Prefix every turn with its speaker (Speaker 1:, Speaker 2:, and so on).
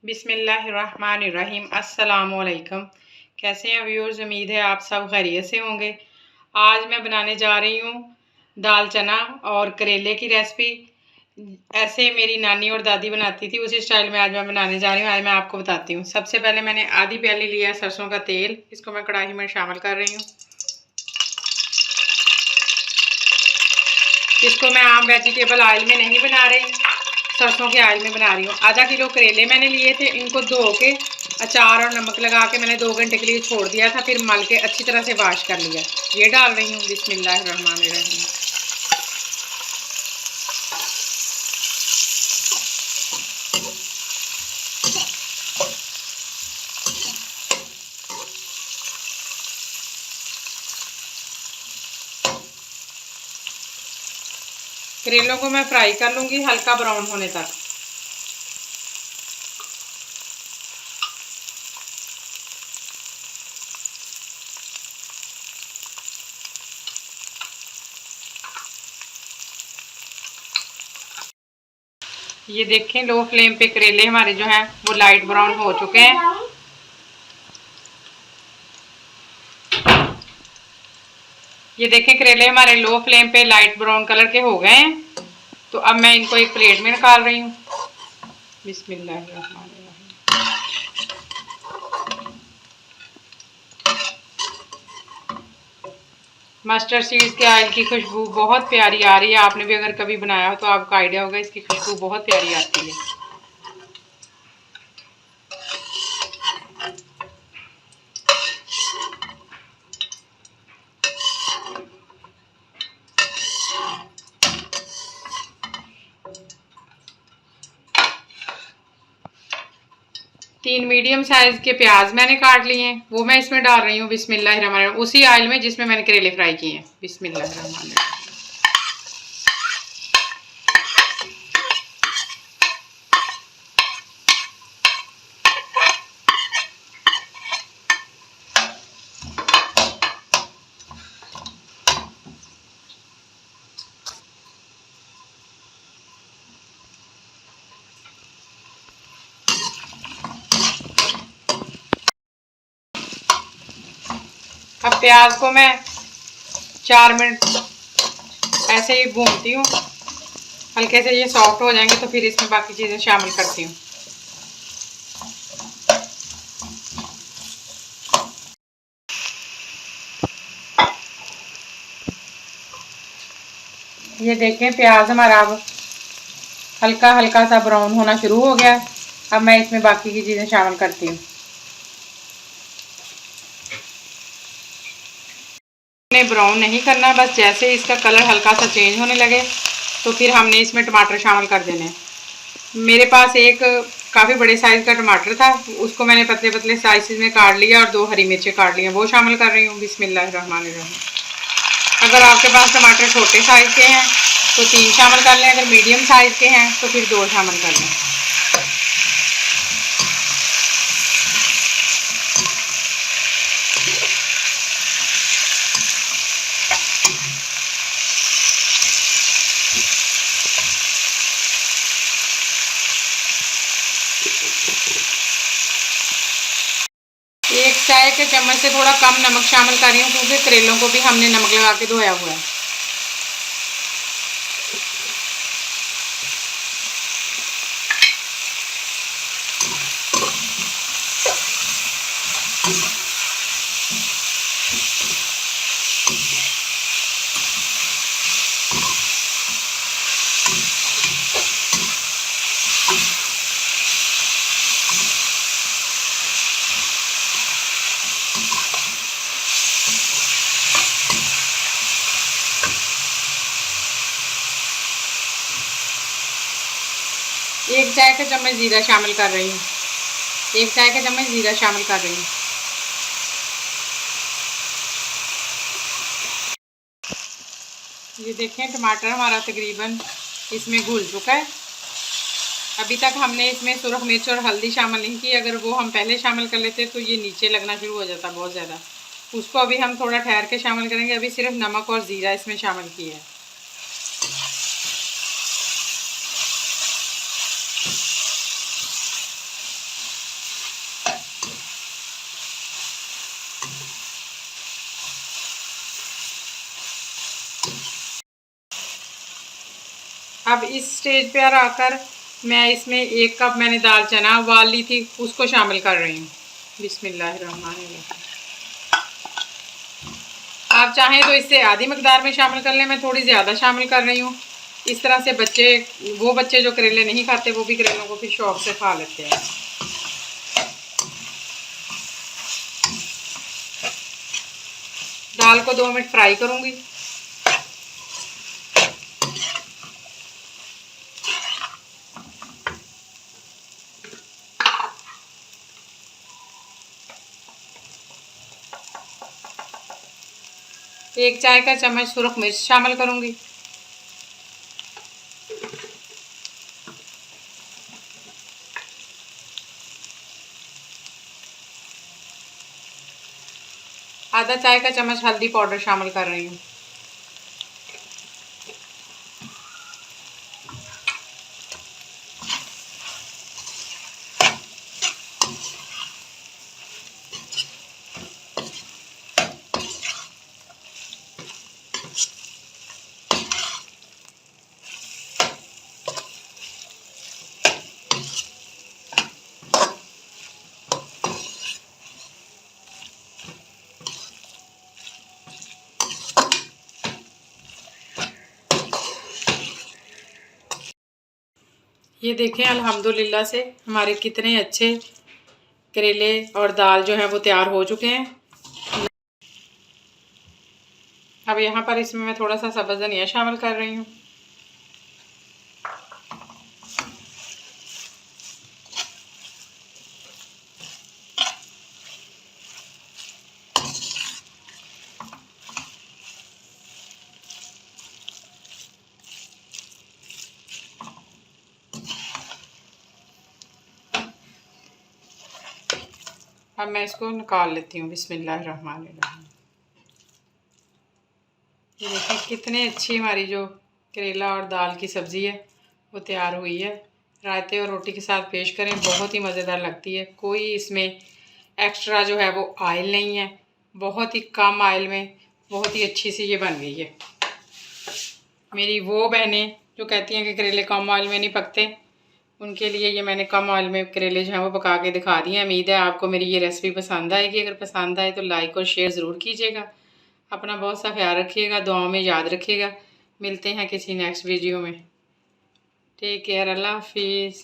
Speaker 1: बिस्मिल्लाहिर्रहमानिर्रहीम। अस्सलामुअलैकुम। कैसे हैं व्यूअर्स? उम्मीद है आप सब खैरियत से होंगे। आज मैं बनाने जा रही हूँ दाल चना और करेले की रेसिपी। ऐसे मेरी नानी और दादी बनाती थी, उसी स्टाइल में आज मैं बनाने जा रही हूँ। आज मैं आपको बताती हूँ। सबसे पहले मैंने आधी प्याली लिया है सरसों का तेल, इसको मैं कढ़ाई में शामिल कर रही हूँ। इसको मैं आम वेजिटेबल ऑयल में नहीं बना रही, सरसों के ऑयल में बना रही हूँ। आधा किलो करेले मैंने लिए थे, इनको धो के अचार और नमक लगा के मैंने 2 घंटे के लिए छोड़ दिया था, फिर मल के अच्छी तरह से वॉश कर लिया। ये डाल रही हूँ। बिस्मिल्लाहिर्रहमानिर्रहीम। करेलों को मैं फ्राई कर लूँगी हल्का ब्राउन होने तक। ये देखें, लो फ्लेम पे करेले हमारे जो हैं वो लाइट ब्राउन हो चुके हैं। ये देखें, करेले हमारे लो फ्लेम पे लाइट ब्राउन कलर के हो गए हैं। तो अब मैं इनको एक प्लेट में निकाल रही हूँ। बिस्मिल्लाहिर्रहमानिर्रहीम। मस्टर्ड सीड्स के ऑयल की खुशबू बहुत प्यारी आ रही है। आपने भी अगर कभी बनाया हो तो आपको आइडिया होगा, इसकी खुशबू बहुत प्यारी आती है। 3 मीडियम साइज के प्याज मैंने काट लिए हैं, वो मैं इसमें डाल रही हूँ। बिस्मिल्लाहिर्रहमानिर्रहीम। उसी ऑयल में जिसमें मैंने करेले फ्राई किए हैं। बिस्मिल्लाहिर्रहमानिर्रहीम। अब प्याज को मैं 4 मिनट ऐसे ही भूनती हूँ। हल्के से ये सॉफ्ट हो जाएंगे तो फिर इसमें बाकी चीज़ें शामिल करती हूँ। ये देखें, प्याज हमारा अब हल्का हल्का सा ब्राउन होना शुरू हो गया। अब मैं इसमें बाकी की चीज़ें शामिल करती हूँ। ब्राउन नहीं करना, बस जैसे इसका कलर हल्का सा चेंज होने लगे तो फिर हमने इसमें टमाटर शामिल कर देने। मेरे पास एक काफ़ी बड़े साइज़ का टमाटर था, उसको मैंने पतले पतले साइज़ में काट लिया और 2 हरी मिर्चें काट लिया, वो शामिल कर रही हूँ। बिस्मिल्लाहिर्रहमानिर्रहीम। अगर आपके पास टमाटर छोटे साइज़ के हैं तो 3 शामिल कर लें, अगर मीडियम साइज़ के हैं तो फिर 2 शामिल कर लें। एक चाय के चम्मच से थोड़ा कम नमक शामिल कर रही हूँ, क्योंकि करेलों को भी हमने नमक लगा के धोया हुआ है। एक चाय का चम्मच जीरा शामिल कर रही हूँ। एक चाय का चम्मच जीरा शामिल कर रही हूँ। ये देखें, टमाटर हमारा तकरीबन इसमें घुल चुका है। अभी तक हमने इसमें सुरख मिर्च और हल्दी शामिल नहीं की। अगर वो हम पहले शामिल कर लेते तो ये नीचे लगना शुरू हो जाता बहुत ज़्यादा। उसको अभी हम थोड़ा ठहर के शामिल करेंगे। अभी सिर्फ नमक और ज़ीरा इसमें शामिल किया है। अब इस स्टेज पर आकर मैं इसमें 1 कप मैंने दाल चना उबाल ली थी, उसको शामिल कर रही हूँ। बिस्मिल्लाहिर्रहमानिर्रहीम। आप चाहें तो इससे आधी मकदार में शामिल कर लें, मैं थोड़ी ज़्यादा शामिल कर रही हूँ। इस तरह से वो बच्चे जो करेले नहीं खाते वो भी करेलों को फिर शौक से खा लेते हैं। दाल को 2 मिनट फ्राई करूँगी। एक चाय का चम्मच सुरख मिर्च शामिल करूँगी। आधा चाय का चम्मच हल्दी पाउडर शामिल कर रही हूँ। ये देखें अल्हम्दुलिल्लाह से हमारे कितने अच्छे करेले और दाल जो है वो तैयार हो चुके हैं। अब यहाँ पर इसमें मैं थोड़ा सा सब्ज़ धनिया शामिल कर रही हूँ। अब मैं इसको निकाल लेती हूँ। बिस्मिल्लाहिर्रहमानिर्रहीम। ये देखिए कितनी अच्छी हमारी जो करेला और दाल की सब्ज़ी है वो तैयार हुई है। रायते और रोटी के साथ पेश करें, बहुत ही मज़ेदार लगती है। कोई इसमें एक्स्ट्रा जो है वो ऑयल नहीं है, बहुत ही कम ऑयल में बहुत ही अच्छी सी ये बन गई है। मेरी वो बहनें जो कहती हैं कि करेले कम ऑयल में नहीं पकते, उनके लिए ये मैंने कम ऑयल में करेले जो हैं वो पका के दिखा दिए हैं। उम्मीद है आपको मेरी ये रेसिपी पसंद आएगी। अगर पसंद आए तो लाइक और शेयर ज़रूर कीजिएगा। अपना बहुत सा ख्याल रखिएगा, दुआओं में याद रखिएगा। मिलते हैं किसी नेक्स्ट वीडियो में। टेक केयर, अल्लाह हाफिज़।